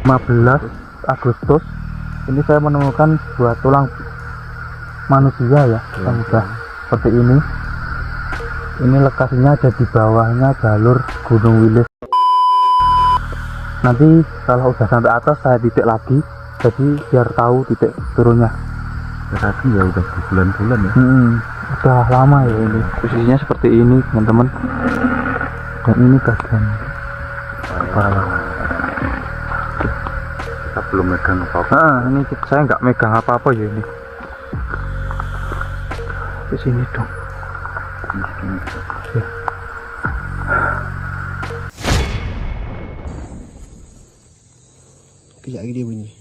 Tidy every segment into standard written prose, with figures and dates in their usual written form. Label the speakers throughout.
Speaker 1: 15 Agustus ini saya menemukan sebuah tulang manusia ya, yang udah seperti ini. Ini lokasinya ada di bawahnya jalur Gunung Wilis. Nanti kalau udah sampai atas saya titik lagi, jadi biar tahu titik turunnya.
Speaker 2: Berarti ya udah bulan-bulan ya.
Speaker 1: Udah lama ya ini. Posisinya seperti ini teman-teman. Dan ini bagian kepala.
Speaker 2: Kita belum megang apa-apa.
Speaker 1: Ini saya nggak megang apa-apa ya ini. Di sini dong. Ya.
Speaker 3: Kejap lagi dia bunyi.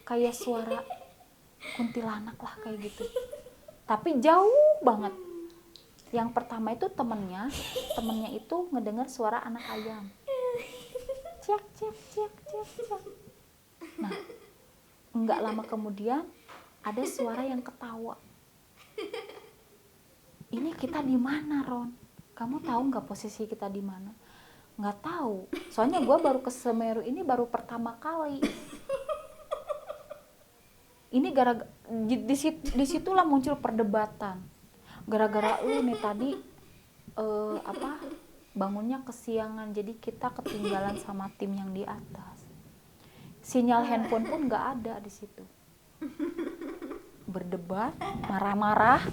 Speaker 4: Kayak suara kuntilanak lah kayak gitu. Tapi jauh banget. Yang pertama itu temennya itu ngedengar suara anak ayam. Ciak ciak ciak ciak ciak. Nah, nggak lama kemudian ada suara yang ketawa. Ini kita di mana, Ron? Kamu tahu nggak posisi kita di mana? Nggak tahu. Soalnya gue baru ke Semeru ini baru pertama kali. Ini gara-gara disitulah muncul perdebatan. Gara-gara lu nih tadi bangunnya kesiangan, jadi kita ketinggalan sama tim yang di atas. Sinyal handphone pun nggak ada di situ. Berdebat, marah-marah.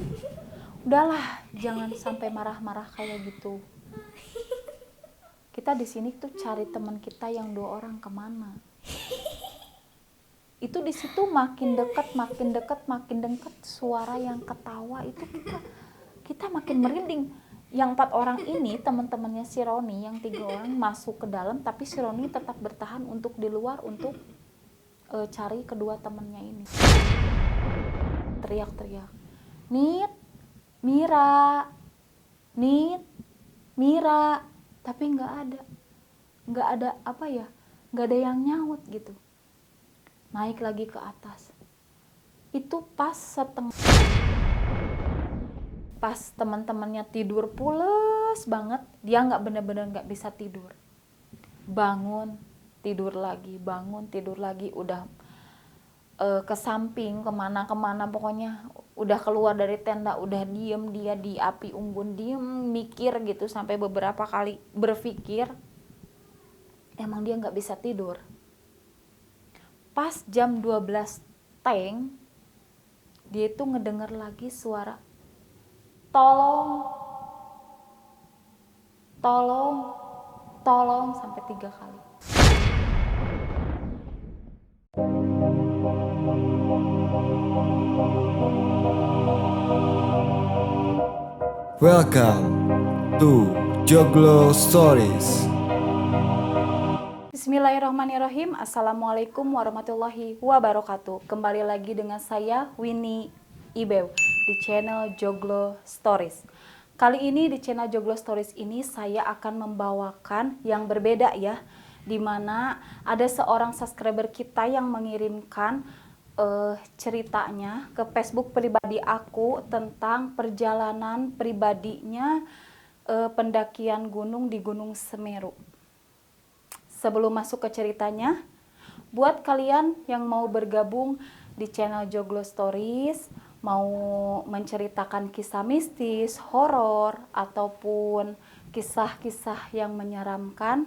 Speaker 4: Udahlah, jangan sampai marah-marah kayak gitu. Kita di sini tuh cari teman kita yang 2 orang kemana. Itu di situ makin dekat suara yang ketawa itu kita makin merinding. Yang 4 orang ini teman-temannya si Roni, yang 3 orang masuk ke dalam, tapi si Roni tetap bertahan untuk di luar untuk cari kedua temannya ini. Teriak-teriak, Nit, Mira, Nit, Mira, tapi nggak ada nggak ada yang nyaut gitu. Naik lagi ke atas. Itu pas teman-temannya tidur pules banget, dia bener-bener nggak bisa tidur. Bangun, tidur lagi, udah ke samping, kemana-kemana, pokoknya udah keluar dari tenda, udah diem dia di api unggun, diem mikir gitu sampai beberapa kali berpikir. Emang dia nggak bisa tidur. Pas jam 12 teng, dia itu ngedenger lagi suara tolong sampai 3 kali.
Speaker 3: Welcome to Joglo Stories.
Speaker 4: Bismillahirrahmanirrahim. Assalamualaikum warahmatullahi wabarakatuh. Kembali lagi dengan saya Winnie Ibew di channel Joglo Stories. Kali ini di channel Joglo Stories ini saya akan membawakan yang berbeda ya, dimana ada seorang subscriber kita yang mengirimkan ceritanya ke Facebook pribadi aku tentang perjalanan pribadinya pendakian gunung di Gunung Semeru. Sebelum masuk ke ceritanya, buat kalian yang mau bergabung di channel Joglo Stories, mau menceritakan kisah mistis, horor, ataupun kisah-kisah yang menyeramkan,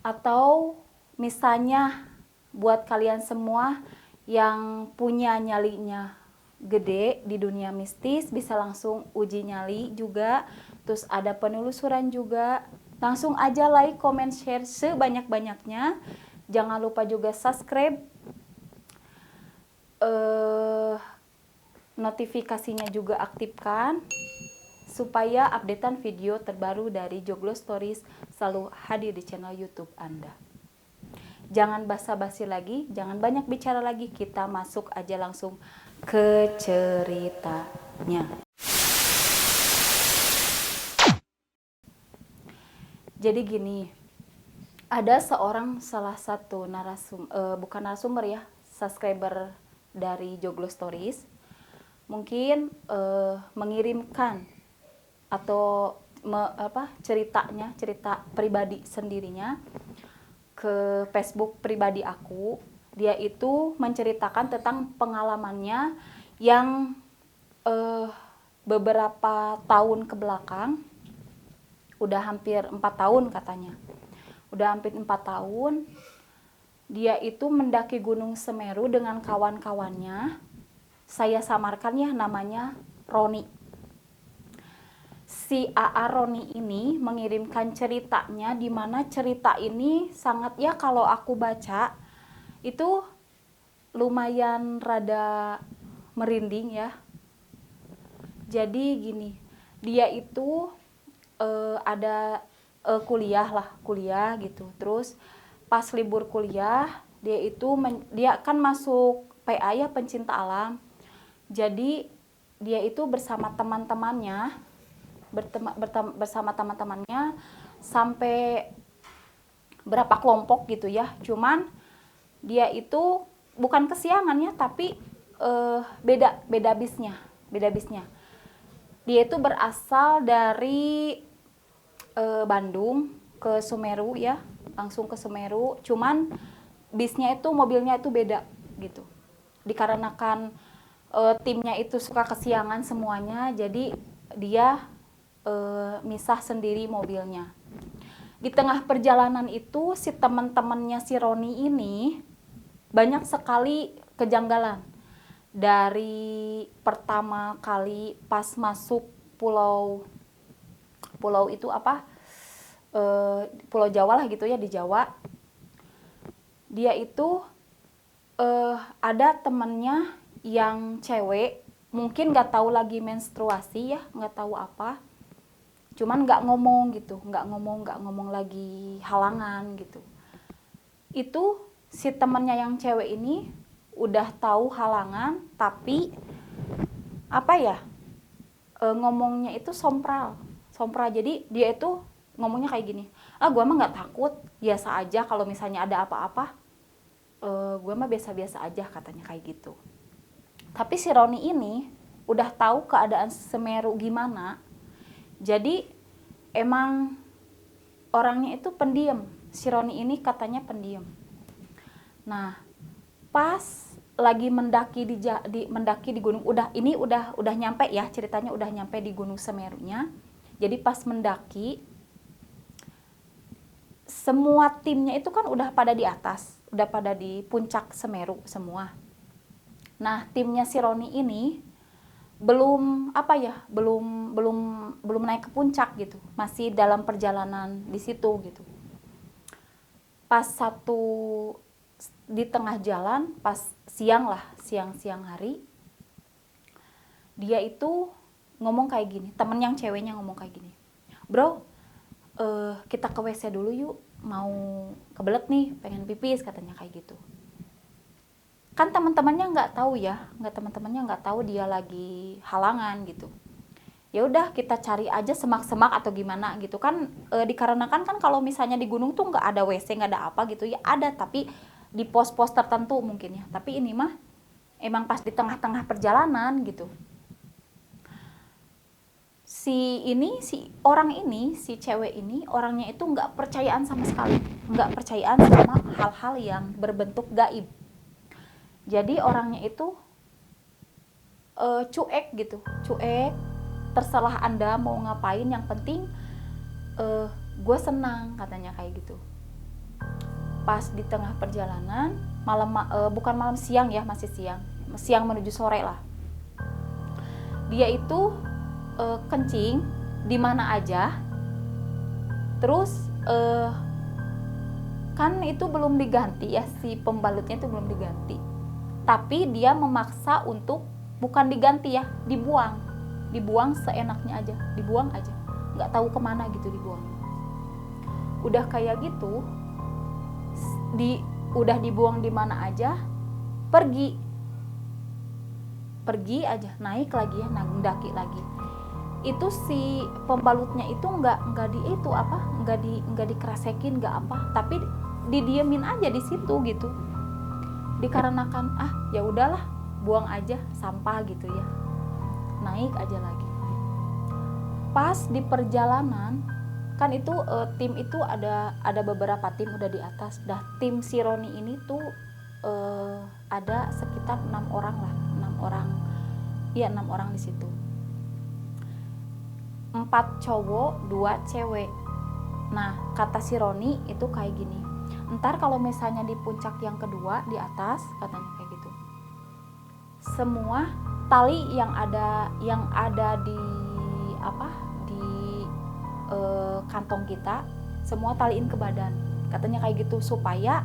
Speaker 4: atau misalnya buat kalian semua yang punya nyalinya gede di dunia mistis, bisa langsung uji nyali juga. Terus ada penelusuran juga. Langsung aja like, comment, share sebanyak-banyaknya. Jangan lupa juga subscribe. Notifikasinya juga aktifkan supaya updatean video terbaru dari Joglo Stories selalu hadir di channel YouTube Anda. Jangan basa-basi lagi, jangan banyak bicara lagi, kita masuk aja langsung ke ceritanya. Jadi gini, ada salah satu bukan narasumber ya, subscriber dari Joglo Stories mungkin mengirimkan atau cerita pribadi sendirinya ke Facebook pribadi aku. Dia itu menceritakan tentang pengalamannya yang beberapa tahun ke belakang, udah hampir 4 tahun katanya. Udah hampir 4 tahun, dia itu mendaki Gunung Semeru dengan kawan-kawannya. Saya samarkan ya, namanya Roni. Si AA Roni ini mengirimkan ceritanya, di mana cerita ini sangat, ya kalau aku baca itu lumayan rada merinding ya. Jadi gini, dia itu ada kuliah gitu. Terus pas libur kuliah, dia kan masuk PA ya, pencinta alam. Jadi dia itu bersama teman-temannya, sampai berapa kelompok gitu ya. Cuman dia itu bukan kesiangannya, tapi beda bisnya. Dia itu berasal dari Bandung ke Semeru ya, langsung ke Semeru. Cuman bisnya itu, mobilnya itu beda gitu. Dikarenakan timnya itu suka kesiangan semuanya, jadi dia misah sendiri mobilnya. Di tengah perjalanan itu, si teman-temannya si Roni ini banyak sekali kejanggalan. Dari pertama kali pas masuk pulau itu Pulau Jawa lah gitu ya, di Jawa. Dia itu ada temennya yang cewek, mungkin nggak tahu lagi menstruasi ya, nggak tahu apa, cuman nggak ngomong gitu, nggak ngomong lagi halangan gitu. Itu si temennya yang cewek ini udah tahu halangan, tapi ngomongnya itu sompral. Jadi dia itu ngomongnya kayak gini, gua mah nggak takut, biasa aja, kalau misalnya ada apa-apa gua mah biasa-biasa aja, katanya kayak gitu. Tapi si Roni ini udah tahu keadaan Semeru gimana, jadi emang orangnya itu pendiam. Si Roni ini katanya pendiam. Nah, pas lagi mendaki di gunung, udah nyampe ya, ceritanya udah nyampe di Gunung Semerunya. Jadi pas mendaki, semua timnya itu kan udah pada di atas, udah pada di puncak Semeru semua. Nah, timnya si Roni ini belum naik ke puncak gitu, masih dalam perjalanan di situ gitu. Pas di tengah jalan, pas siang hari, dia itu ngomong kayak gini, temen yang ceweknya ngomong kayak gini, bro, kita ke WC dulu yuk, mau kebelet nih, pengen pipis, katanya kayak gitu. Kan teman-temannya nggak tahu dia lagi halangan gitu. Ya udah, kita cari aja semak-semak atau gimana gitu kan, dikarenakan kan kalau misalnya di gunung tuh nggak ada WC, nggak ada apa gitu ya, ada tapi di pos-pos tertentu mungkin ya. Tapi ini mah emang pas di tengah-tengah perjalanan gitu. Si cewek ini orangnya itu nggak percayaan sama sekali, nggak percayaan sama hal-hal yang berbentuk gaib. Jadi orangnya itu cuek gitu, terserah Anda mau ngapain, yang penting gue senang, katanya kayak gitu. Pas di tengah perjalanan, bukan malam, siang ya, masih siang menuju sore lah, dia itu kencing di mana aja. Terus kan itu belum diganti ya, si pembalutnya itu belum diganti, tapi dia memaksa untuk bukan diganti ya, dibuang seenaknya aja, dibuang aja, nggak tahu kemana gitu, dibuang. Udah kayak gitu, udah dibuang di mana aja, pergi aja, naik lagi ya, mendaki lagi. Itu si pembalutnya itu nggak dikerasekin, nggak apa, tapi didiemin aja di situ gitu. Dikarenakan ya udahlah, buang aja sampah gitu ya. naik aja lagi. Pas di perjalanan kan itu tim itu ada beberapa tim udah di atas. Dah tim si Roni ini tuh ada sekitar 6 orang lah, 6 orang. Iya 6 orang di situ. 4 cowok, 2 cewek. Nah, kata si Roni itu kayak gini. Ntar kalau misalnya di puncak yang kedua di atas, katanya kayak gitu. Semua tali yang ada di kantong kita semua taliin ke badan, katanya kayak gitu supaya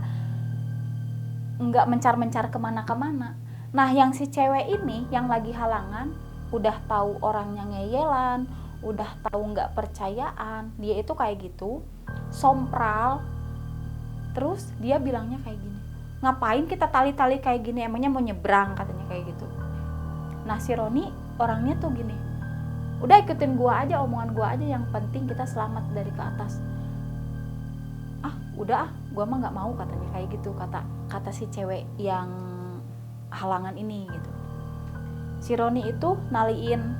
Speaker 4: nggak mencar-mencar kemana-kemana. Nah yang si cewek ini yang lagi halangan udah tahu orangnya ngeyelan, udah tahu nggak percayaan, dia itu kayak gitu sompral. Terus dia bilangnya kayak gini, ngapain kita tali-tali kayak gini, emangnya mau nyebrang, katanya kayak gitu. Nah si Roni orangnya tuh gini, udah ikutin gua aja, omongan gua aja, yang penting kita selamat dari ke atas. Udah gua mah nggak mau, katanya kayak gitu, kata si cewek yang halangan ini gitu. Si Roni itu naliin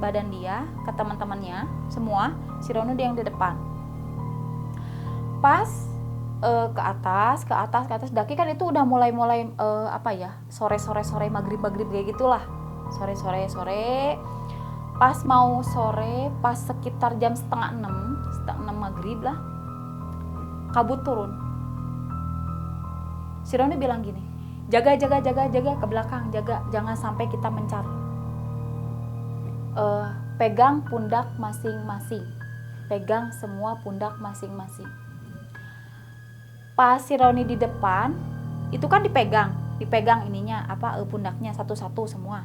Speaker 4: badan dia ke teman-temannya semua, si Roni dia yang di depan. Pas ke atas daki kan itu udah mulai sore maghrib kayak gitulah, sore pas mau sore, pas sekitar jam setengah 6 maghrib lah, kabut turun. Si Roni bilang gini, jaga ke belakang, jaga jangan sampai kita mencar, pegang pundak masing-masing, pegang semua pundak masing-masing. Pas si Roni di depan itu kan dipegang ininya pundaknya satu-satu semua.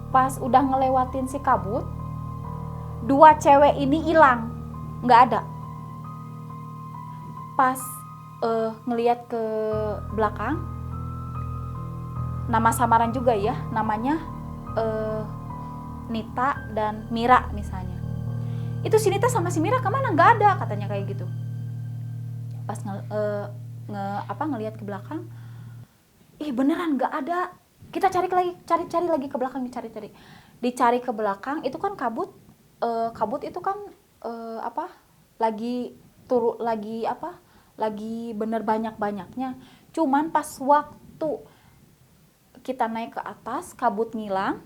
Speaker 4: Pas udah ngelewatin si kabut, 2 cewek ini hilang, nggak ada. Pas ngelihat ke belakang, nama samaran juga ya, namanya Nita dan Mira misalnya. Itu si Nita sama si Mira kemana? Nggak ada, katanya kayak gitu. Pas ngelihat ke belakang, beneran nggak ada. Kita cari lagi ke belakang, dicari ke belakang. Itu kan kabut itu kan lagi bener banyak-banyaknya. Cuman pas waktu kita naik ke atas, kabut ngilang,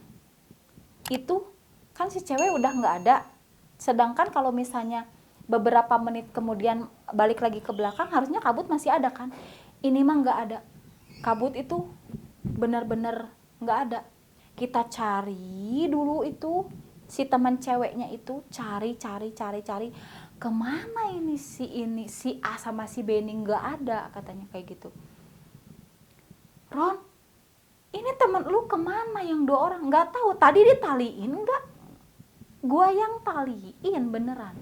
Speaker 4: itu kan si cewek udah nggak ada. Sedangkan kalau misalnya beberapa menit kemudian balik lagi ke belakang, harusnya kabut masih ada kan. Ini mah nggak ada, kabut itu bener-bener nggak ada. Kita cari dulu itu, si teman ceweknya itu cari kemana ini si A sama si B ini, nggak ada, katanya kayak gitu. Ron, ini temen lu kemana yang 2 orang? Nggak tahu, tadi ditaliin nggak? Gua yang taliin beneran,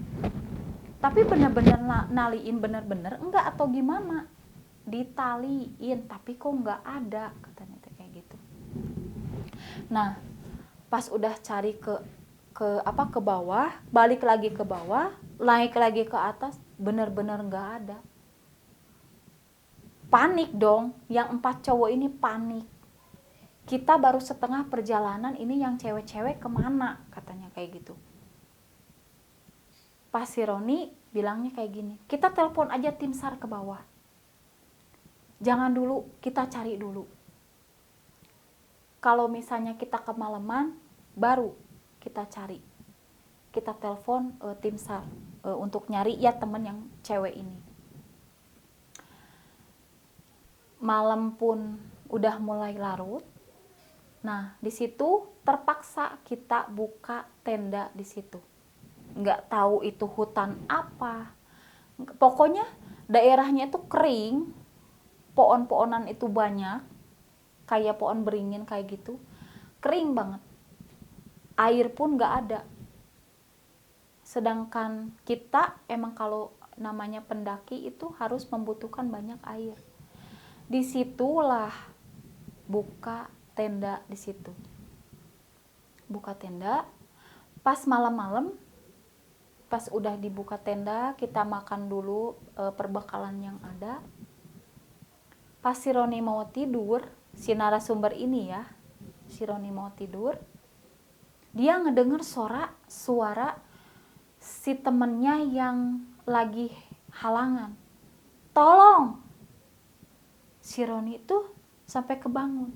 Speaker 4: tapi bener-bener naliin bener-bener enggak atau gimana? Ditaliin tapi kok nggak ada, katanya kayak gitu. Nah pas udah cari ke bawah, balik lagi ke bawah, naik lagi ke atas, bener-bener nggak ada. Panik dong, yang 4 cowok ini panik. Kita baru setengah perjalanan, ini yang cewek-cewek kemana, katanya kayak gitu. Pas si Roni bilangnya kayak gini, kita telepon aja tim SAR ke bawah, jangan dulu, kita cari dulu. Kalau misalnya kita kemalaman, baru kita cari, kita telepon tim SAR untuk nyari ya temen yang cewek ini. Malam pun udah mulai larut. Nah di situ terpaksa kita buka tenda di situ. Nggak tahu itu hutan apa, pokoknya daerahnya itu kering, pohon-pohonan itu banyak, kayak pohon beringin kayak gitu, kering banget, air pun nggak ada. Sedangkan kita emang kalau namanya pendaki itu harus membutuhkan banyak air. Disitulah buka tenda, di situ buka tenda. Pas malam-malam, pas udah dibuka tenda, kita makan dulu perbekalan yang ada. Pas si Roni mau tidur, si narasumber ini ya, si Roni mau tidur, dia ngedenger suara si temennya yang lagi halangan. Tolong! Si Roni itu sampai kebangun.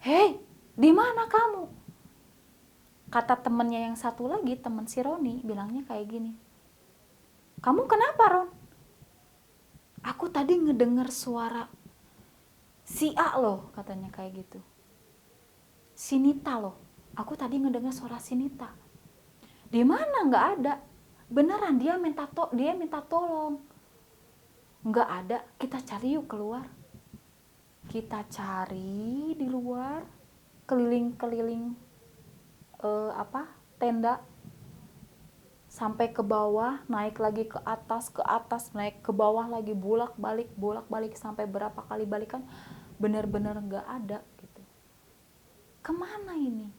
Speaker 4: Hei, di mana kamu? Kata temennya yang satu lagi, temen si Roni, bilangnya kayak gini. Kamu kenapa, Ron? Aku tadi ngedenger suara si A loh, katanya kayak gitu. Si Nita loh. Aku tadi ngedenger suara si Nita. Di mana? Nggak ada. Beneran dia minta tolong. Nggak ada. Kita cari yuk keluar. Kita cari di luar, keliling-keliling tenda, sampai ke bawah, naik lagi ke atas, naik ke bawah lagi, bolak-balik sampai berapa kali balikan, benar-benar nggak ada gitu. Kemana ini?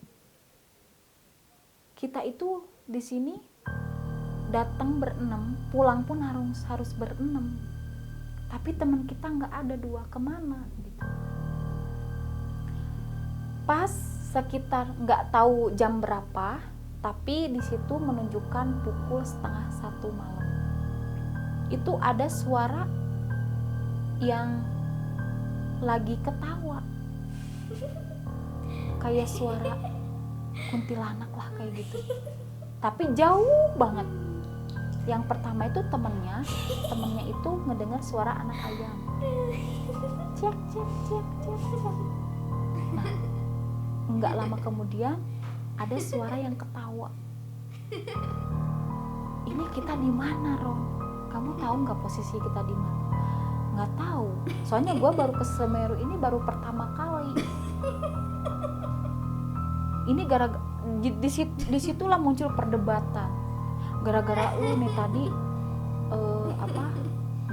Speaker 4: Kita itu di sini datang berenam, pulang pun harus berenam. Tapi teman kita nggak ada 2, kemana gitu. Pas sekitar nggak tahu jam berapa, tapi di situ menunjukkan pukul 12:30 malam. Itu ada suara yang lagi ketawa, kayak suara kuntilanak lah kayak gitu. Tapi jauh banget. Yang pertama itu temennya itu ngedengar suara anak ayam. Cek. Nah, nggak lama kemudian ada suara yang ketawa. Ini kita di mana, Ron? Kamu tahu nggak posisi kita di mana? Nggak tahu. Soalnya gue baru ke Semeru ini baru pertama kali. Ini gara-gara disitulah muncul perdebatan. Gara-gara lu nih tadi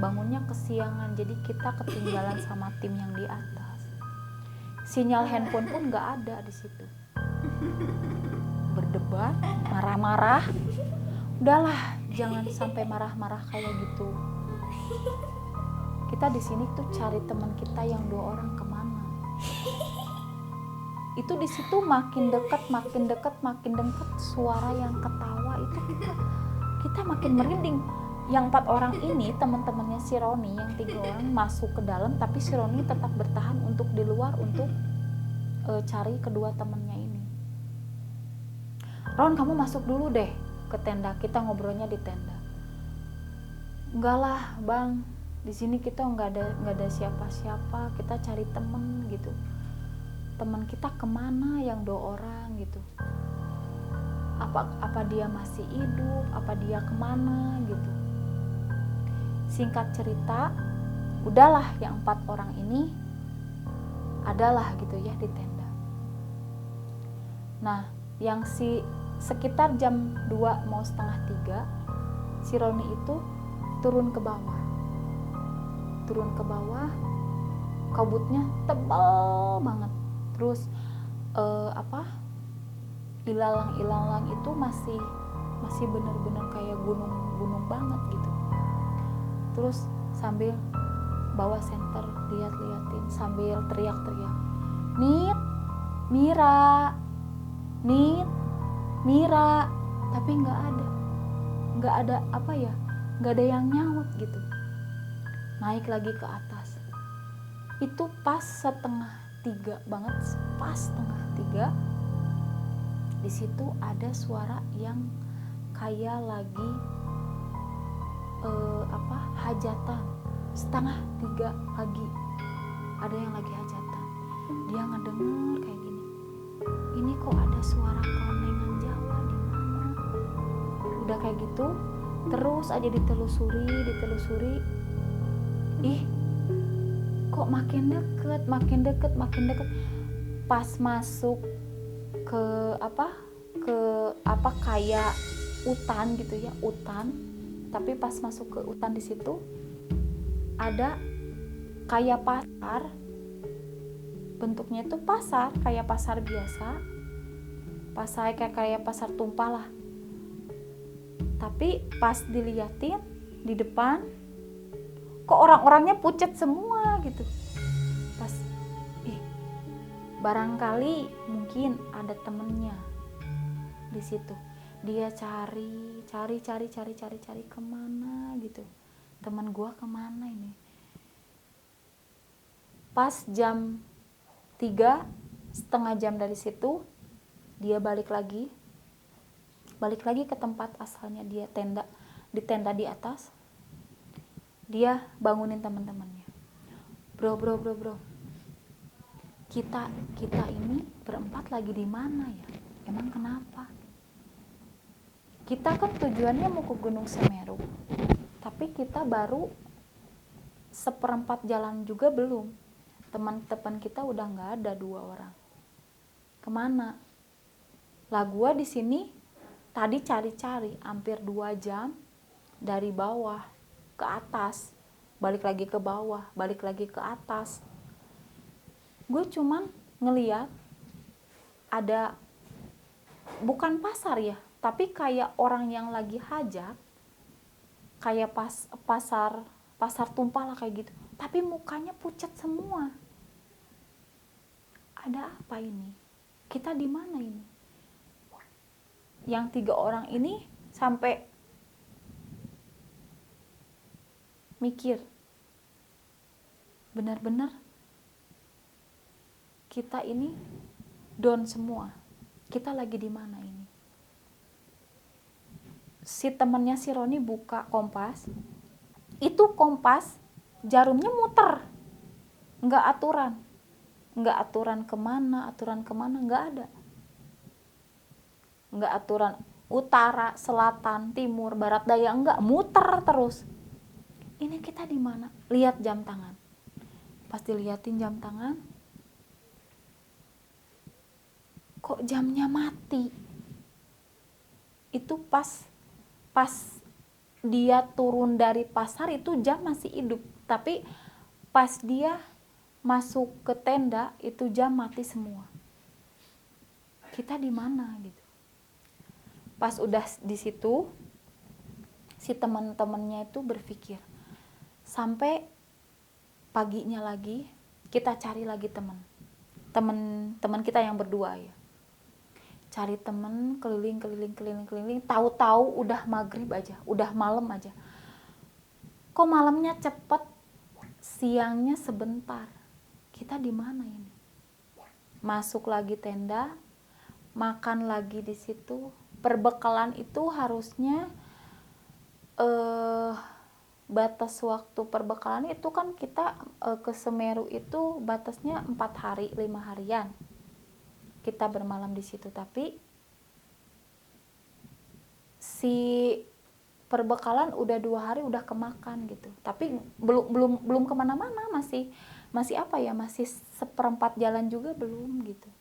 Speaker 4: bangunnya kesiangan, jadi kita ketinggalan sama tim yang di atas. Sinyal handphone pun nggak ada di situ. Berdebat, marah-marah. Udahlah, jangan sampai marah-marah kayak gitu. Kita di sini tuh cari teman kita yang 2 orang kemana. Itu di situ makin dekat suara yang ketawa itu kita makin merinding. Yang 4 orang ini teman-temannya si Roni, yang 3 orang masuk ke dalam, tapi si Roni tetap bertahan untuk di luar untuk cari kedua temannya ini. Ron, kamu masuk dulu deh ke tenda, kita ngobrolnya di tenda. Enggak lah bang, di sini kita nggak ada siapa-siapa, kita cari temen gitu. Teman kita kemana yang 2 orang gitu? Apa dia masih hidup? Apa dia kemana gitu? Singkat cerita, udahlah yang 4 orang ini adalah gitu ya di tenda. Nah, yang sekitar jam 2 mau setengah 3, si Roni itu turun ke bawah, kabutnya tebal banget. Terus ilalang itu masih benar-benar kayak gunung banget gitu. Terus sambil bawa senter liatin sambil teriak-teriak, Nit, Mira, tapi nggak ada nggak ada yang nyaut gitu. Naik lagi ke atas. Itu pas setengah 3 banget, pas setengah 3. Di situ ada suara yang kayak lagi hajatan. Setengah 3 pagi ada yang lagi hajatan. Dia ngedenger kayak gini, ini kok ada suara kelenengan Jawa di mana? Udah kayak gitu terus aja ditelusuri. Ih, kok makin deket. Pas masuk ke kayak hutan gitu ya, tapi pas masuk ke hutan di situ ada kayak pasar, bentuknya itu kayak pasar biasa, kayak pasar tumpah lah. Tapi pas diliatin di depan, kok orang-orangnya pucet semua gitu. Pas, Barangkali mungkin ada temennya di situ. Dia cari kemana gitu. Teman gua kemana ini? Pas jam 3, setengah jam dari situ, dia balik lagi ke tempat asalnya dia, di tenda di atas. Dia bangunin teman-temannya. Bro, kita ini berempat lagi di mana ya? Emang kenapa? Kita kan tujuannya mau ke Gunung Semeru, tapi kita baru seperempat jalan juga belum. Teman-teman kita udah nggak ada 2 orang. Kemana? Lah gua di sini tadi cari-cari hampir 2 jam, dari bawah ke atas, balik lagi ke bawah, balik lagi ke atas. Gue cuman ngeliat ada, bukan pasar ya, tapi kayak orang yang lagi hajat, kayak pasar tumpah lah kayak gitu, tapi mukanya pucat semua. Ada apa ini? Kita di mana ini? Yang 3 orang ini sampai mikir, benar-benar kita ini down semua. Kita lagi di mana ini? Si temennya si Roni buka kompas, itu kompas jarumnya muter, nggak aturan kemana, nggak ada, nggak aturan utara, selatan, timur, barat, daya, nggak, muter terus. Ini kita di mana? Lihat jam tangan. Pas diliatin jam tangan, kok jamnya mati. Itu pas dia turun dari pasar itu jam masih hidup, tapi pas dia masuk ke tenda itu jam mati semua. Kita di mana gitu? Pas udah di situ, si teman-temannya itu berpikir, sampai paginya lagi kita cari lagi teman kita yang berdua ya. Cari temen, keliling, tahu-tahu udah maghrib aja, udah malam aja. Kok malamnya cepet, siangnya sebentar. Kita di mana ini? Masuk lagi tenda, makan lagi di situ. Perbekalan itu harusnya batas waktu perbekalan itu kan kita ke Semeru itu batasnya 4 hari, 5 harian. Kita bermalam di situ, tapi si perbekalan udah 2 hari udah kemakan gitu, tapi belum kemana-mana, masih apa ya, masih seperempat jalan juga belum gitu.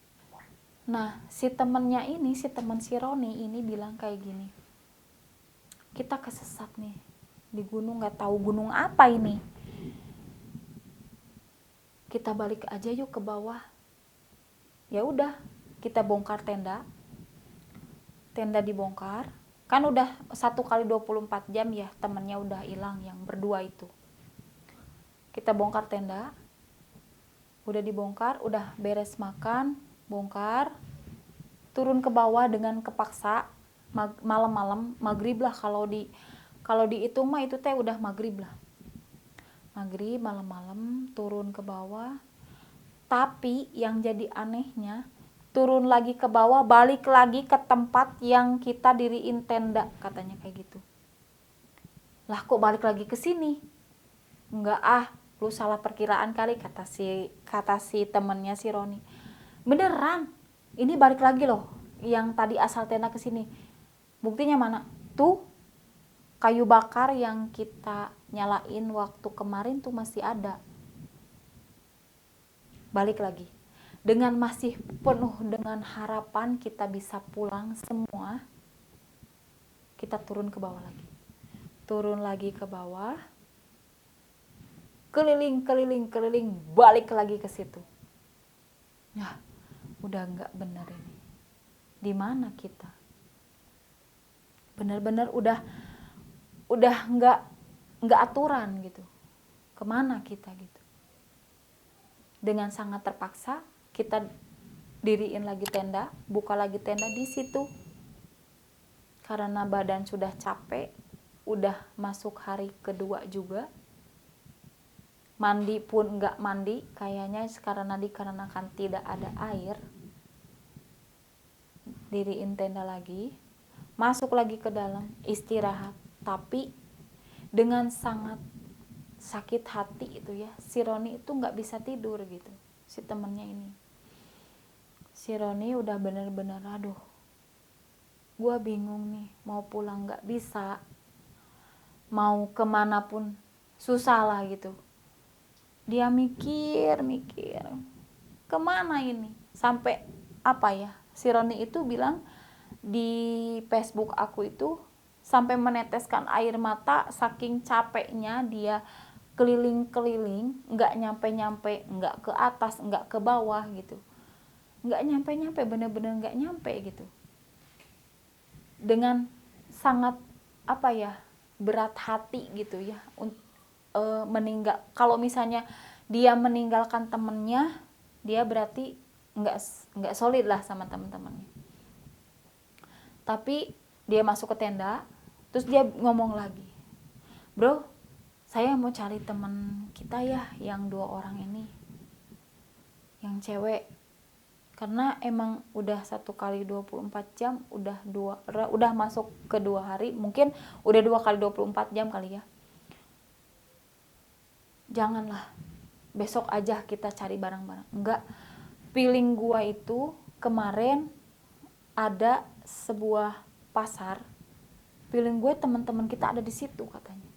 Speaker 4: Nah, si temennya ini, si teman si Roni ini bilang kayak gini, kita kesesat nih di gunung, nggak tahu gunung apa ini, kita balik aja yuk ke bawah. Ya udah, kita bongkar tenda dibongkar, kan udah 1 kali 24 jam ya, temennya udah hilang yang berdua itu. Kita bongkar tenda, udah dibongkar, udah beres makan, bongkar, turun ke bawah dengan kepaksa. Malam-malam, maghrib lah, kalau dihitung mah itu teh udah maghrib lah. Maghrib, malam-malam turun ke bawah. Tapi yang jadi anehnya, turun lagi ke bawah, balik lagi ke tempat yang kita diriin tenda, katanya kayak gitu. Lah kok balik lagi ke sini? Enggak lu salah perkiraan kali, kata si temennya si Roni. Beneran, ini balik lagi loh, yang tadi asal tenda ke sini. Buktinya mana? Tuh, kayu bakar yang kita nyalain waktu kemarin tuh masih ada. Balik lagi, dengan masih penuh dengan harapan kita bisa pulang semua. Kita turun ke bawah lagi, ke bawah, keliling, balik lagi ke situ. Ya, udah nggak bener ini. Di mana kita? Bener-bener udah nggak aturan gitu. Kemana kita gitu? Dengan sangat terpaksa kita diriin lagi tenda, buka lagi tenda di situ. Karena badan sudah capek, udah masuk hari kedua juga. Mandi pun nggak mandi, kayaknya karena dikarenakan tidak ada air. Diriin tenda lagi, masuk lagi ke dalam, istirahat. Tapi dengan sangat sakit hati itu ya, si Roni itu nggak bisa tidur gitu, si temennya ini. Si Roni udah bener-bener, aduh, gue bingung nih, mau pulang nggak bisa, mau kemana pun susah lah gitu. Dia mikir, kemana ini? Sampai apa ya, si Roni itu bilang di Facebook aku itu, sampai meneteskan air mata saking capeknya dia keliling-keliling, nggak nyampe-nyampe, nggak ke atas, nggak ke bawah gitu, nggak nyampe-nyampe, bener-bener nggak nyampe gitu. Dengan sangat apa ya, berat hati gitu ya, meninggal. Kalau misalnya dia meninggalkan temennya, dia berarti nggak solid lah sama teman-temannya. Tapi dia masuk ke tenda, terus dia ngomong lagi, bro, saya mau cari teman kita ya, yang 2 orang ini, yang cewek. Karena emang udah 1 kali 24 jam, udah masuk ke 2 hari, mungkin udah 2 kali 24 jam kali ya. Janganlah, besok aja kita cari bareng-bareng. Enggak, feeling gua itu kemarin ada sebuah pasar, feeling gue teman-teman kita ada di situ katanya.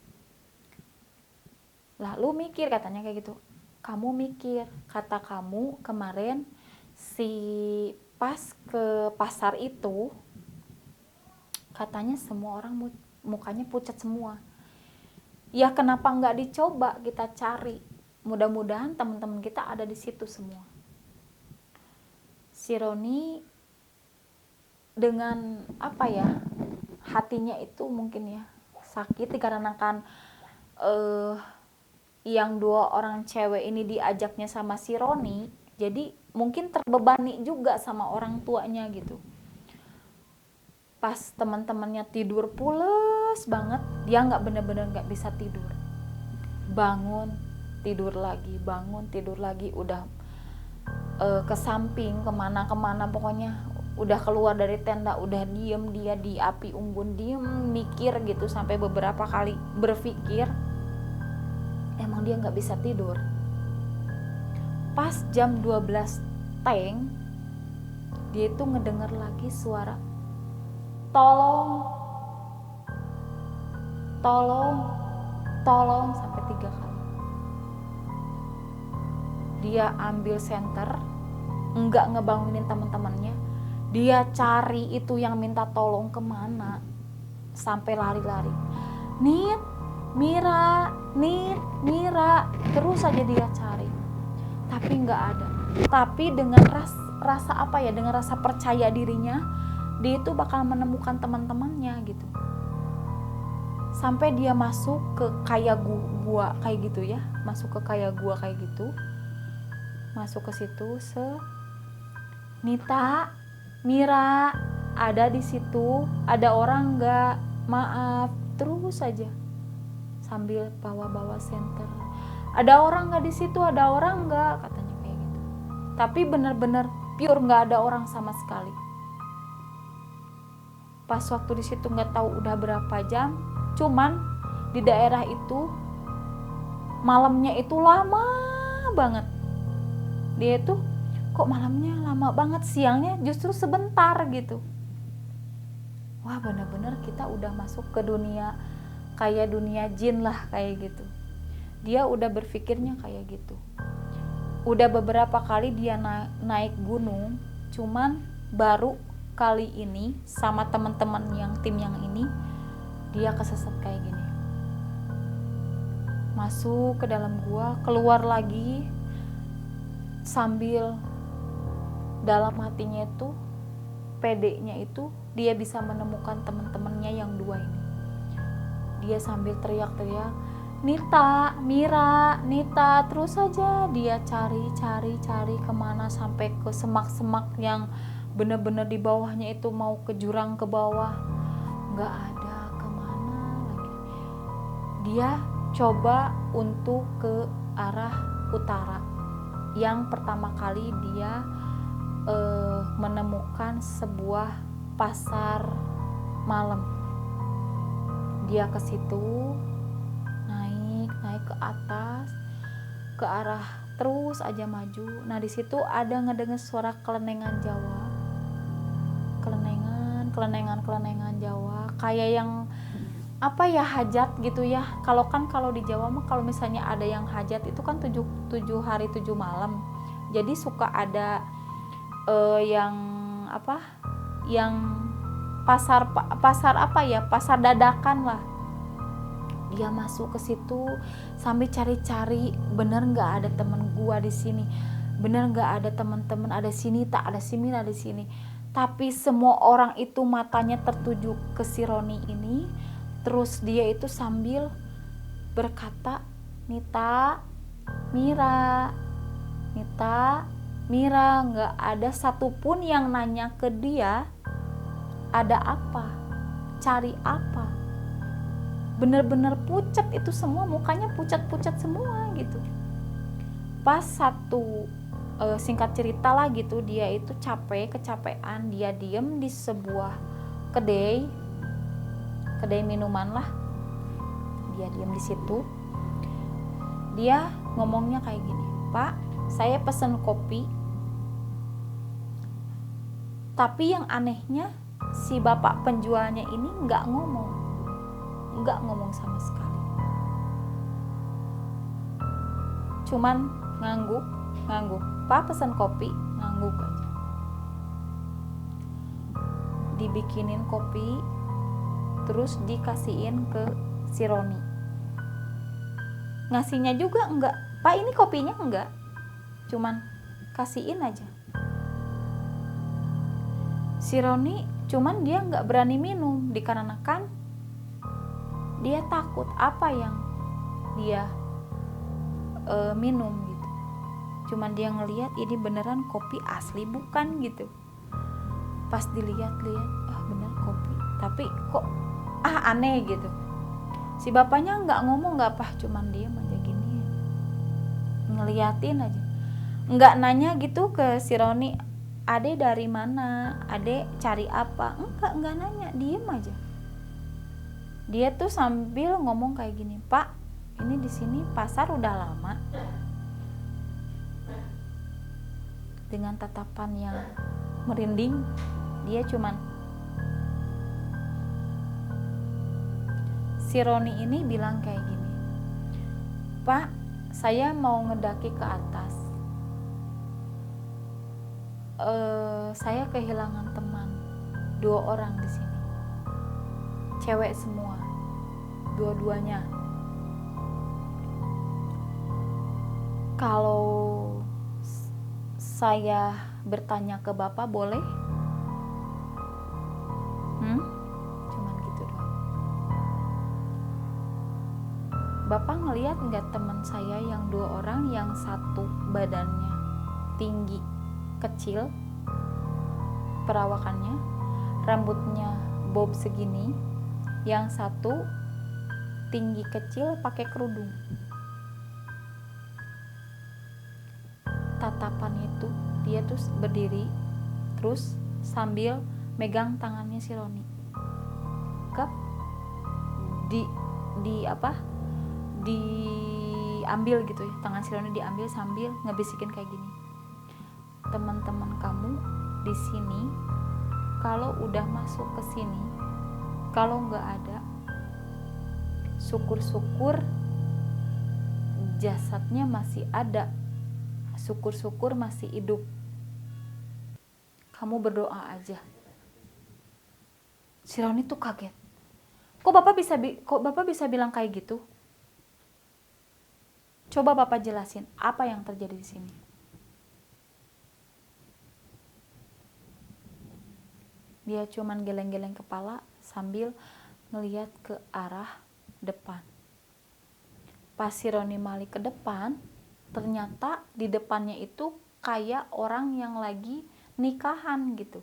Speaker 4: Lah lu mikir, katanya kayak gitu. Kamu mikir, kata kamu kemarin si pas ke pasar itu katanya semua orang mukanya pucat semua. Ya kenapa nggak dicoba kita cari? Mudah-mudahan teman-teman kita ada di situ semua. Si Roni dengan apa ya, hatinya itu mungkin ya sakit dikarenakan yang 2 orang cewek ini diajaknya sama si Roni, jadi mungkin terbebani juga sama orang tuanya gitu. Pas teman-temannya tidur pules banget, dia nggak bener-bener nggak bisa tidur. Bangun tidur lagi, bangun tidur lagi, udah ke samping kemana-kemana, pokoknya udah keluar dari tenda, udah diem dia di api unggun, diem mikir gitu sampai beberapa kali berpikir. Emang dia nggak bisa tidur. Pas jam 12 teng, dia itu ngedenger lagi suara tolong, tolong, tolong sampai 3 kali. Dia ambil senter, nggak ngebangunin teman-temannya. Dia cari itu yang minta tolong kemana, sampai lari-lari. Nit, Mira, Nit, Mira, terus aja dia cari. Tapi nggak ada. Tapi dengan rasa apa ya, dengan rasa percaya dirinya, dia itu bakal menemukan teman-temannya gitu. Sampai dia masuk ke kayak gua kayak gitu ya, masuk ke kayak gua kayak gitu. Masuk ke situ, Nita, Mira, ada di situ, ada orang nggak? Maaf, terus aja sambil bawa senter. Ada orang nggak di situ? Ada orang nggak? Katanya kayak gitu. Tapi benar-benar pure nggak ada orang sama sekali. Pas waktu di situ nggak tahu udah berapa jam, cuman di daerah itu malamnya itu lama banget. Dia itu kok malamnya lama banget, siangnya justru sebentar gitu. Wah, bener-bener kita udah masuk ke dunia kayak dunia jin lah kayak gitu. Dia udah berpikirnya kayak gitu. Udah beberapa kali dia naik gunung, cuman baru kali ini sama teman-teman yang tim yang ini dia kesesat kayak gini. Masuk ke dalam gua, keluar lagi sambil dalam hatinya itu, pedenya itu dia bisa menemukan teman-temannya yang 2 ini. Dia sambil teriak-teriak, Nita, Mira, Nita, terus saja dia cari kemana sampai ke semak-semak yang bener-bener di bawahnya itu mau ke jurang ke bawah, nggak ada, kemana lagi. Dia coba untuk ke arah utara. Yang pertama kali dia menemukan sebuah pasar malam. Dia ke situ, naik ke atas, ke arah terus aja maju. Nah di situ ada ngedenger suara kelenengan Jawa, kelenengan Jawa, kayak yang apa ya, hajat gitu ya. Kalau di Jawa mah kalau misalnya ada yang hajat itu kan 7 hari 7 malam. Jadi suka ada yang apa? Yang pasar apa ya? Pasar dadakan lah. Dia masuk ke situ sambil cari-cari, bener nggak ada temen gua di sini, bener nggak ada teman-teman ada sini, tak ada sini, ada sini. Tapi semua orang itu matanya tertuju ke si Roni ini. Terus dia itu sambil berkata, Nita, Mira, nggak ada satupun yang nanya ke dia ada apa, cari apa. Bener-bener pucat itu semua, mukanya pucat-pucat semua gitu. Pas satu singkat cerita lah gitu, dia itu kecapean, dia diem di sebuah kedai minuman lah. Dia diem di situ. Dia ngomongnya kayak gini, Pak, saya pesen kopi. Tapi yang anehnya si bapak penjualnya ini nggak ngomong sama sekali, cuman ngangguk, Pak pesen kopi, ngangguk aja. Dibikinin kopi, terus dikasihin ke si Roni. Ngasihnya juga enggak, Pak ini kopinya enggak, cuman kasihin aja. Si Roni cuman dia enggak berani minum dikarenakan dia takut apa yang dia minum gitu. Cuman dia ngelihat ini beneran kopi asli bukan gitu. Pas dilihat-lihat, bener kopi, tapi kok aneh gitu. Si bapaknya nggak ngomong, nggak apa, cuman diam aja gini, ngeliatin aja, nggak nanya gitu ke si Roni, Ade dari mana, Ade cari apa, nggak nanya, diem aja. Dia tuh sambil ngomong kayak gini, Pak, ini di sini pasar udah lama. Dengan tatapan yang merinding, dia cuman, si Roni ini bilang kayak gini, Pak, saya mau ngedaki ke atas. Saya kehilangan teman, 2 orang di sini, cewek semua, dua-duanya. Kalau saya bertanya ke Bapak boleh? Cuman gitu doang. Bapak ngelihat nggak teman saya yang 2 orang, yang satu badannya tinggi kecil, perawakannya, rambutnya bob segini, yang satu tinggi kecil pakai kerudung. Tatapannya itu dia tuh berdiri terus sambil megang tangannya si Roni. Diambil gitu ya, tangan si Roni diambil sambil ngebisikin kayak gini, teman-teman kamu di sini kalau udah masuk ke sini, kalau nggak ada, syukur-syukur jasadnya masih ada, syukur-syukur masih hidup. Kamu berdoa aja. Si Roni tuh kaget. Kok Bapak bisa bilang kayak gitu? Coba Bapak jelasin apa yang terjadi di sini. Dia cuman geleng-geleng kepala sambil ngelihat ke arah depan. Pas si Roni balik ke depan, ternyata di depannya itu kayak orang yang lagi nikahan gitu.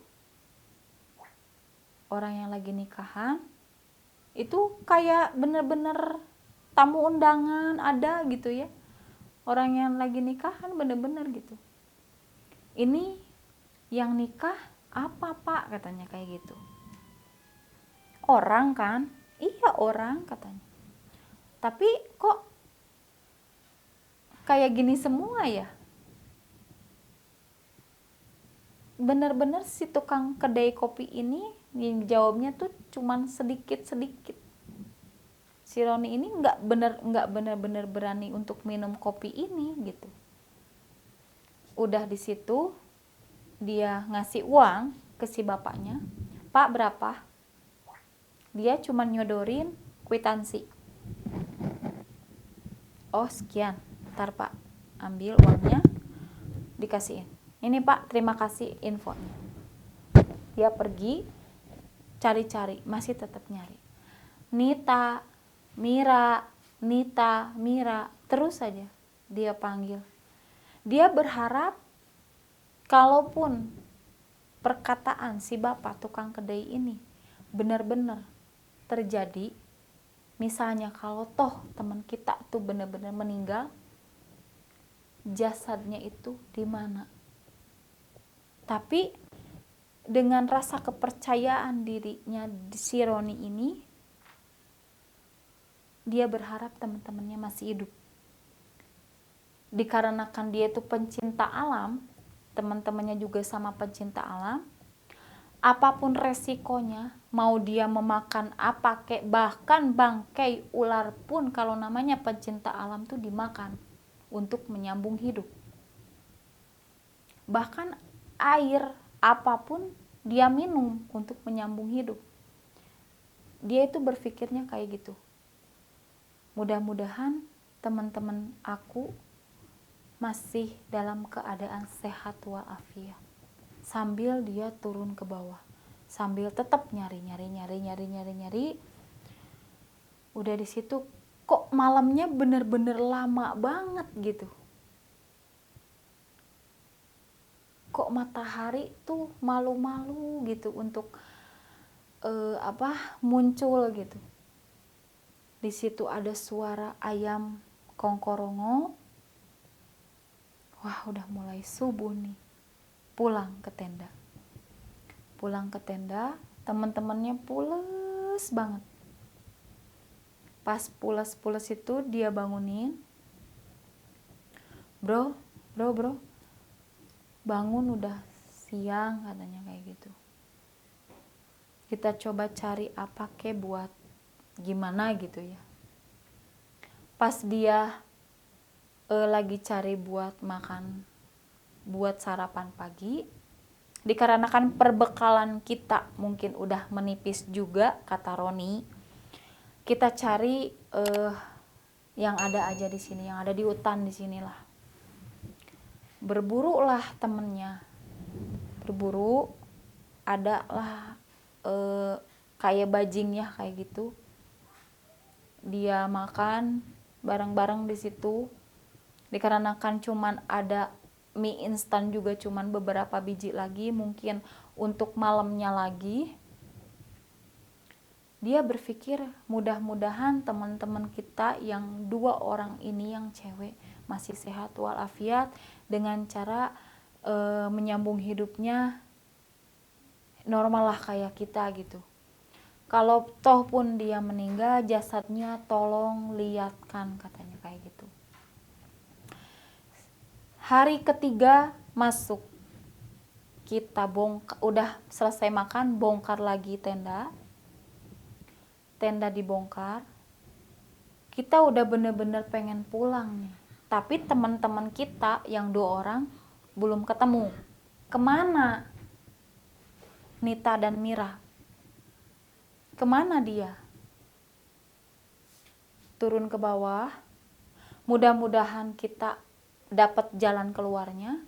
Speaker 4: Orang yang lagi nikahan itu kayak bener-bener tamu undangan ada gitu ya. Orang yang lagi nikahan bener-bener gitu. Ini yang nikah apa Pak, katanya kayak gitu. Orang kan? Iya orang, katanya. Tapi kok kayak gini semua ya? Bener-bener si tukang kedai kopi ini yang jawabnya tuh cuman sedikit-sedikit. Si Roni ini nggak bener-bener berani untuk minum kopi ini gitu. Udah di situ dia ngasih uang ke si bapaknya. Pak, berapa? Dia cuma nyodorin kwitansi. Oh sekian, ntar Pak ambil uangnya, dikasihin. Ini Pak, terima kasih infonya. Dia pergi cari-cari, masih tetap nyari. Nita, Mira, Nita, Mira, terus saja dia panggil. Dia berharap kalaupun perkataan si bapak tukang kedai ini benar-benar terjadi, misalnya kalau toh teman kita tuh benar-benar meninggal, jasadnya itu di mana? Tapi dengan rasa kepercayaan dirinya si Roni ini, dia berharap teman-temannya masih hidup. Dikarenakan dia itu pencinta alam, teman-temannya juga sama pencinta alam, apapun resikonya, mau dia memakan apa kek, bahkan bangkai ular pun kalau namanya pencinta alam tuh dimakan untuk menyambung hidup. Bahkan air apapun dia minum untuk menyambung hidup. Dia itu berpikirnya kayak gitu. Mudah-mudahan teman-teman aku masih dalam keadaan sehat walafiat. Sambil dia turun ke bawah, sambil tetap nyari. Udah di situ kok malamnya bener-bener lama banget gitu. Kok matahari tuh malu-malu gitu untuk muncul gitu. Di situ ada suara ayam kongkorongo. Wah, udah mulai subuh nih. Pulang ke tenda, teman-temannya pules banget. Pas pules itu dia bangunin, bro, bangun udah siang, katanya kayak gitu. Kita coba cari apa kek buat gimana gitu ya. Pas dia lagi cari buat makan, buat sarapan pagi, dikarenakan perbekalan kita mungkin udah menipis juga, kata Roni, kita cari yang ada aja di sini, yang ada di hutan di sinilah. Berburulah temennya, berburu, ada lah kayak bajing ya kayak gitu. Dia makan bareng-bareng di situ. Dikarenakan cuman ada mie instan juga cuman beberapa biji lagi, mungkin untuk malamnya lagi. Dia berpikir mudah-mudahan teman-teman kita yang 2 orang ini yang cewek masih sehat walafiat, dengan cara menyambung hidupnya normal lah kayak kita gitu. Kalau toh pun dia meninggal, jasadnya tolong lihatkan, katanya kayak gitu. Hari ketiga masuk, kita udah selesai makan, bongkar lagi tenda dibongkar. Kita udah bener-bener pengen pulang nih, tapi teman-teman kita yang 2 orang belum ketemu. Kemana Nita dan Mira? Kemana dia? Turun ke bawah, mudah-mudahan kita dapat jalan keluarnya.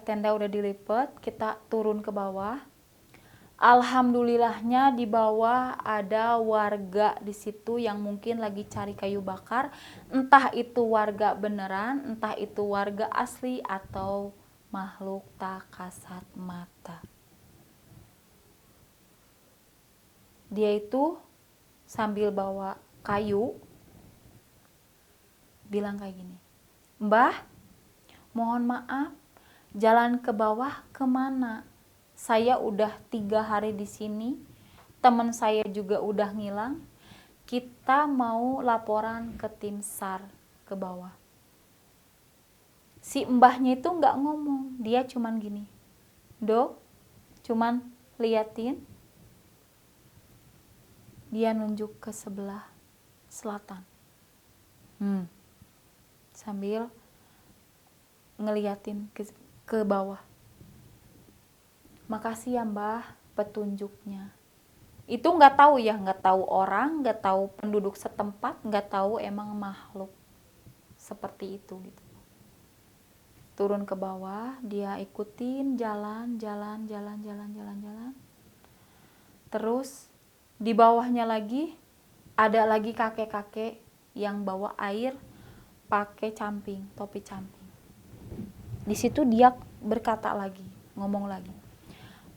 Speaker 4: Tenda udah dilipat, kita turun ke bawah. Alhamdulillahnya di bawah ada warga di situ yang mungkin lagi cari kayu bakar, entah itu warga beneran, entah itu warga asli atau makhluk tak kasat mata. Dia itu sambil bawa kayu bilang kayak gini, "Mbah, mohon maaf, jalan ke bawah kemana? Saya udah 3 hari di sini, teman saya juga udah ngilang. Kita mau laporan ke tim SAR ke bawah." Si mbahnya itu nggak ngomong, dia cuman gini, "Dok, cuman liatin." Dia nunjuk ke sebelah selatan. Sambil ngeliatin ke bawah. "Makasih ya Mbah petunjuknya." Itu nggak tahu ya, nggak tahu orang, nggak tahu penduduk setempat, nggak tahu emang makhluk seperti itu gitu. Turun ke bawah, dia ikutin jalan. Terus di bawahnya lagi ada lagi kakek-kakek yang bawa air pakai camping, topi camping. Di situ dia berkata lagi, ngomong lagi,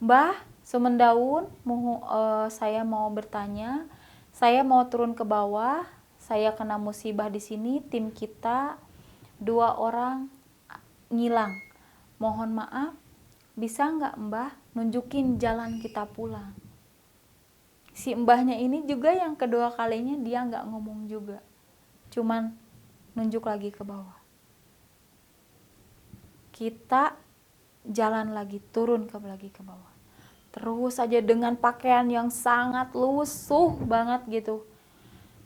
Speaker 4: "Mbah, Sumendaun, saya mau bertanya, saya mau turun ke bawah, saya kena musibah di sini, tim kita 2 orang ngilang. Mohon maaf, bisa nggak Mbah nunjukin jalan kita pulang?" Si mbahnya ini juga yang kedua kalinya dia nggak ngomong juga, cuman nunjuk lagi ke bawah. Kita jalan lagi, turun lagi ke bawah. Terus aja dengan pakaian yang sangat lusuh banget gitu.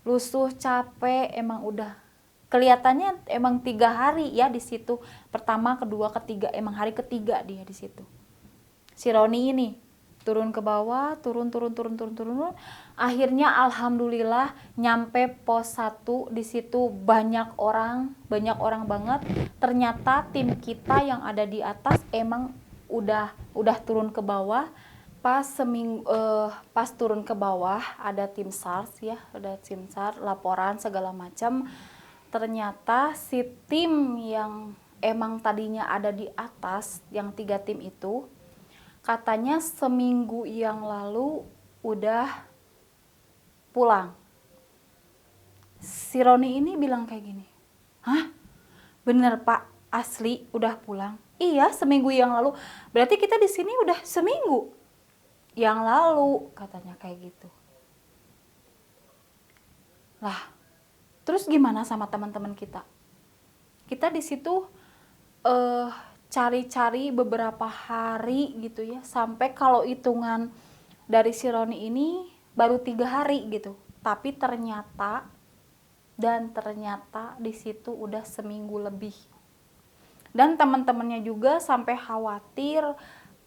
Speaker 4: Lusuh, capek, emang udah kelihatannya emang 3 hari ya di situ. Pertama, kedua, ketiga, emang hari ketiga dia di situ. Si Roni ini turun ke bawah, turun. Akhirnya alhamdulillah nyampe pos 1 di situ banyak orang banget. Ternyata tim kita yang ada di atas emang udah turun ke bawah. Pas turun ke bawah ada tim SAR ya, ada tim SAR, laporan segala macam. Ternyata si tim yang emang tadinya ada di atas, yang 3 tim itu, katanya seminggu yang lalu udah pulang. Si Roni ini bilang kayak gini, "Hah? Bener Pak, asli udah pulang?" "Iya, seminggu yang lalu." "Berarti kita di sini udah seminggu yang lalu," katanya kayak gitu. Lah, terus gimana sama teman-teman kita? Kita di situ cari-cari beberapa hari gitu ya, sampai kalau hitungan dari si Roni ini baru 3 hari gitu, tapi ternyata di situ udah seminggu lebih. Dan teman-temannya juga sampai khawatir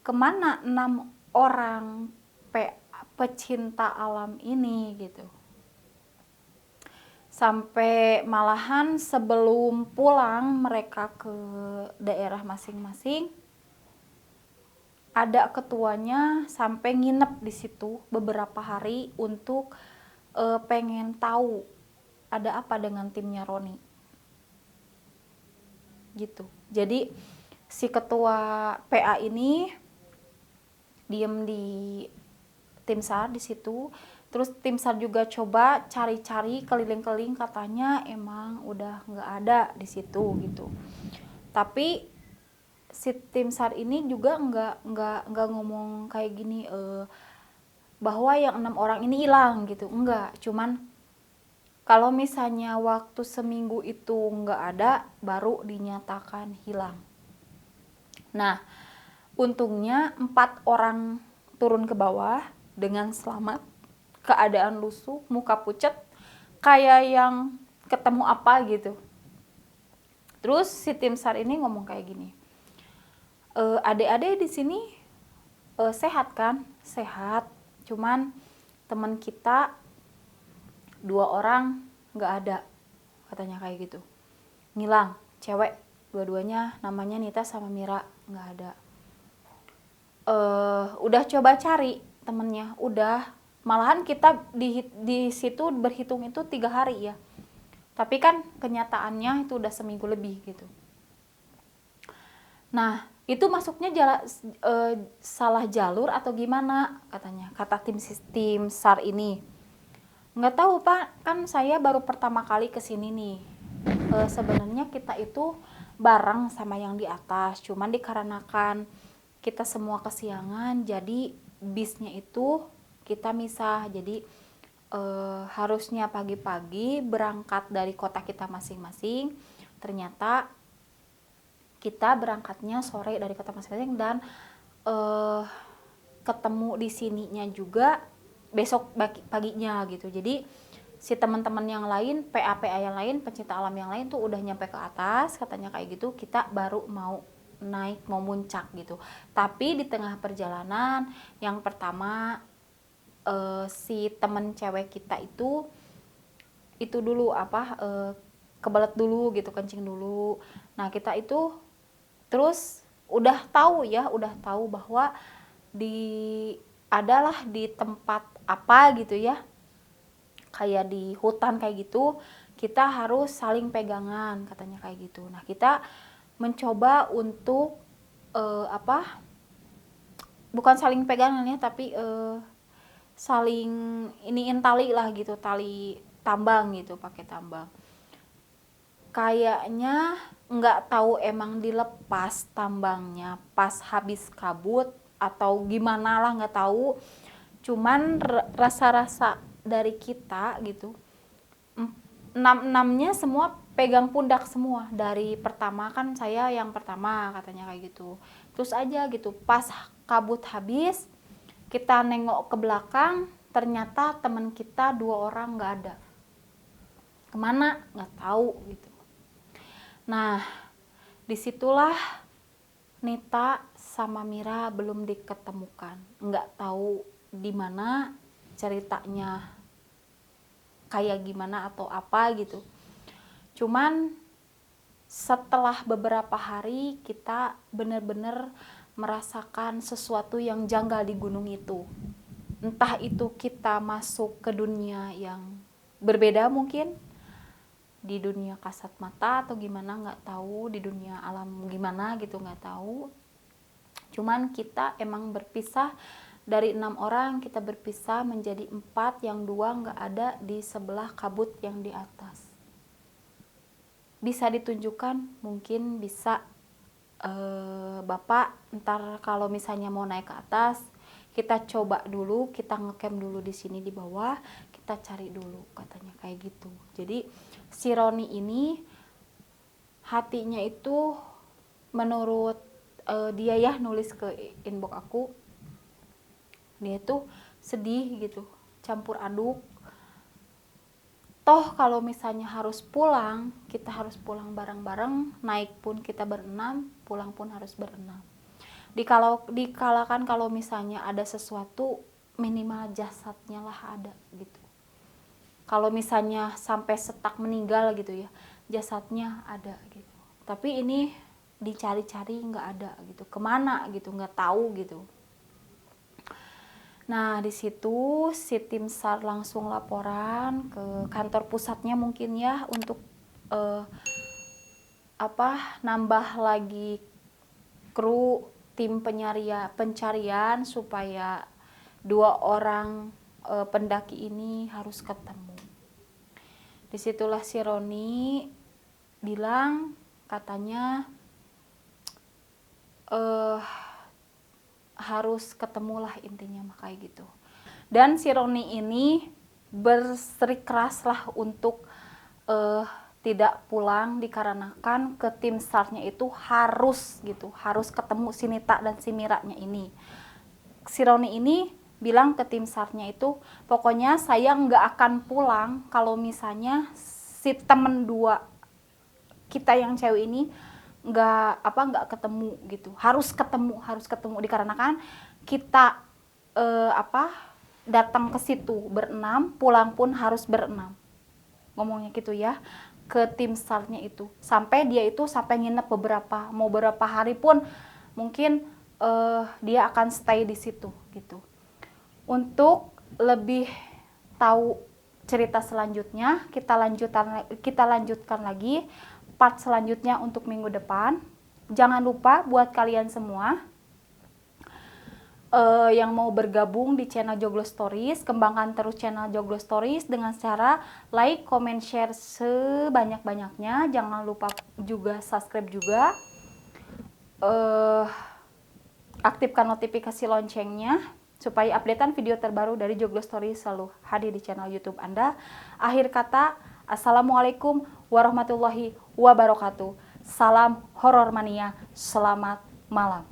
Speaker 4: kemana 6 orang pecinta alam ini gitu. Sampai malahan sebelum pulang mereka ke daerah masing-masing, ada ketuanya sampai nginep di situ beberapa hari untuk pengen tahu ada apa dengan timnya Roni. Gitu. Jadi si ketua PA ini diem di tim SAR di situ. Terus tim SAR juga coba cari-cari keliling-keliling, katanya emang udah nggak ada di situ gitu. Tapi si tim SAR ini juga nggak ngomong kayak gini bahwa yang 6 orang ini hilang gitu, enggak. Cuman kalau misalnya waktu seminggu itu nggak ada, baru dinyatakan hilang. Nah, untungnya 4 orang turun ke bawah dengan selamat. Keadaan lusuh, muka pucat, kayak yang ketemu apa gitu. Terus si tim SAR ini ngomong kayak gini, "Adik-adik di sini sehat kan?" "Sehat, cuman teman kita 2 orang nggak ada," katanya kayak gitu. "Ngilang, cewek, dua-duanya namanya Nita sama Mira, nggak ada. Udah coba cari temennya udah, malahan kita di situ berhitung itu 3 hari ya, tapi kan kenyataannya itu udah seminggu lebih gitu. Nah itu masuknya salah jalur atau gimana katanya, kata tim SAR ini. Nggak tahu Pak, kan saya baru pertama kali kesini nih. Sebenarnya kita itu bareng sama yang di atas, cuman dikarenakan kita semua kesiangan, jadi bisnya itu kita misah. Jadi harusnya pagi-pagi berangkat dari kota kita masing-masing, ternyata kita berangkatnya sore dari kota masing-masing, dan ketemu di sininya juga besok paginya gitu. Jadi si teman-teman yang lain, PA yang lain, pencinta alam yang lain tuh udah nyampe ke atas katanya kayak gitu, kita baru mau naik, mau muncak gitu. Tapi di tengah perjalanan yang pertama si temen cewek kita itu dulu kebelet dulu gitu, kencing dulu. Nah kita itu terus udah tahu bahwa adalah di tempat apa gitu ya, kayak di hutan kayak gitu, kita harus saling pegangan katanya kayak gitu. Nah kita mencoba untuk bukan saling pegangan ya, tapi saling iniin tali lah gitu, tali tambang gitu, pakai tambang. Kayaknya nggak tahu emang dilepas tambangnya pas habis kabut atau gimana lah, nggak tahu. Cuman rasa-rasa dari kita gitu, enamnya semua pegang pundak semua. Dari pertama kan saya yang pertama katanya kayak gitu. Terus aja gitu pas kabut habis, kita nengok ke belakang, ternyata teman kita 2 orang nggak ada. Kemana nggak tahu gitu. Nah disitulah Nita sama Mira belum diketemukan, nggak tahu di mana ceritanya, kayak gimana atau apa gitu. Cuman setelah beberapa hari kita benar-benar merasakan sesuatu yang janggal di gunung itu. Entah itu kita masuk ke dunia yang berbeda, mungkin di dunia kasat mata atau gimana, nggak tahu, di dunia alam gimana gitu, nggak tahu. Cuman kita emang berpisah. Dari 6 orang kita berpisah menjadi 4, yang 2 nggak ada di sebelah kabut yang di atas. Bisa ditunjukkan, mungkin bisa Bapak ntar kalau misalnya mau naik ke atas, kita coba dulu, kita ngecamp dulu di sini di bawah, kita cari dulu katanya kayak gitu. Jadi si Roni ini hatinya itu menurut dia ya, nulis ke inbox aku, dia tuh sedih gitu, campur aduk. Toh kalau misalnya harus pulang, kita harus pulang bareng-bareng, naik pun kita berenam, pulang pun harus berenam. Dikalakan kalau misalnya ada sesuatu, minimal jasadnya lah ada gitu. Kalau misalnya sampai setak meninggal gitu ya, jasadnya ada gitu. Tapi ini dicari-cari nggak ada gitu, kemana gitu, nggak tahu gitu. Nah di situ si tim SAR langsung laporan ke kantor pusatnya mungkin ya, untuk nambah lagi kru tim pencarian supaya 2 orang pendaki ini harus ketemu. Disitulah si Roni bilang katanya harus ketemulah, intinya mah kayak gitu. Dan si Roni ini bersikeras lah untuk tidak pulang, dikarenakan ke tim SAR-nya itu harus gitu, harus ketemu si Nita dan si Miranya ini. Si Roni ini bilang ke tim SAR-nya itu, pokoknya saya nggak akan pulang kalau misalnya si temen 2 kita yang cewek ini nggak ketemu gitu, harus ketemu dikarenakan kita datang ke situ berenam, pulang pun harus berenam, ngomongnya gitu ya ke tim SAR-nya itu. Sampai dia itu sampai nginep beberapa hari pun mungkin dia akan stay di situ gitu. Untuk lebih tahu cerita selanjutnya, kita lanjutkan lagi part selanjutnya untuk minggu depan. Jangan lupa buat kalian semua yang mau bergabung di channel Joglo Stories, kembangkan terus channel Joglo Stories dengan cara like, comment, share sebanyak-banyaknya. Jangan lupa juga subscribe juga, aktifkan notifikasi loncengnya supaya updatean video terbaru dari Joglo Stories selalu hadir di channel YouTube Anda. Akhir kata, assalamualaikum warahmatullahi wabarakatuh. Salam horor mania, selamat malam.